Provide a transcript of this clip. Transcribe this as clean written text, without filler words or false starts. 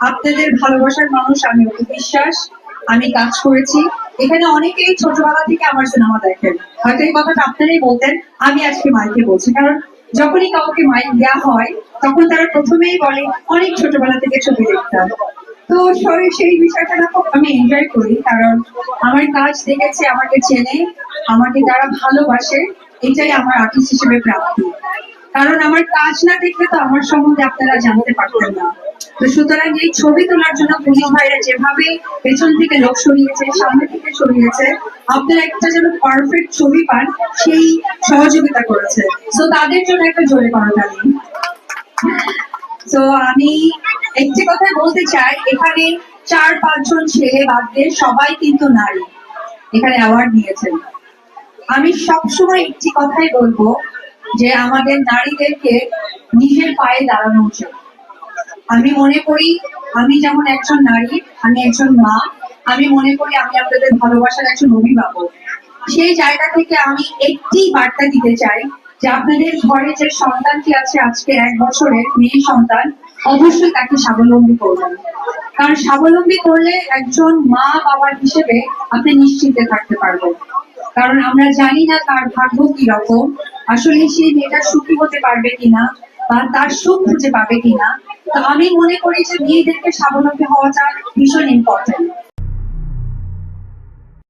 আপনাদের ভালোবাসার মানুষ আমি অপু বিশ্বাস। আমি কাজ করেছি এখানে, অনেকেই ছোটবেলা থেকে আমার সিনেমা দেখেন। হয়তো এই কথাটা আপনারাই বলতেন, আমি আজকে মাইকে বলছি, কারণ যখনই কাউকে মাইক দেওয়া হয় তখন তারা প্রথমেই বলে অনেক ছোটবেলা থেকে ছবি দেখতাম। তো সেই বিষয়টা না খুব আমি এনজয় করি, কারণ আমার কাজ দেখেছে, আমাকে চেনে, আমাকে যারা ভালোবাসে, এটাই আমার আর্টিস্ট হিসেবে প্রাপ্তি। কারণ আমার কাজ না দেখলে তো আমার সম্বন্ধে আপনারা জানতে পারতেন না। তো সুতরাং এই ছবি তোলার জন্য পুলিশ ভাইরা যেভাবে পেছন থেকে লোক সরিয়েছে, সামনে থেকে সরিয়েছে, আপনারা একটা যেন পারফেক্ট ছবি পান, সেই সহযোগিতা করেছে। তো তাদের জন্য একটা জোরে করতালি। তো আমি একটি কথা বলতে চাই, এখানে 4-5 জন ছেলে বাদ দিয়ে সবাই কিন্তু নারী এখানে অ্যাওয়ার্ড নিয়েছেন। আমি সবসময় একটি কথাই বলবো, যে আমাদের নারীদেরকে নিজের পায়ে দাঁড়ানো উচিত। আমি মনে করি, আমি যেমন একজন নারী, আমি একজন মা, আমি মনে করি আমি আপনাদের ভালোবাসার একজন অভিভাবক। সেই জায়গা থেকে আমি একটি বার্তা দিতে চাই, যে আপনাদের ঘরে যে সন্তানটি আছে আজকে 1 বছরের মেয়ে সন্তান, অবশ্যই তাকে স্বাবলম্বী করবেন। কারণ স্বাবলম্বী করলে একজন মা বাবা হিসেবে আপনি নিশ্চিন্তে থাকতে পারবেন। কারণ আমরা জানি না তার ভাগ্য কি রকম, আসলে সেই মেয়েটা সুখী হতে পারবে কিনা বা তার সুখ খুঁজে পাবে কিনা। তো আমি মনে করি যে মেয়েদেরকে স্বাবলম্বী হওয়াটা ভীষণ ইম্পর্টেন্ট।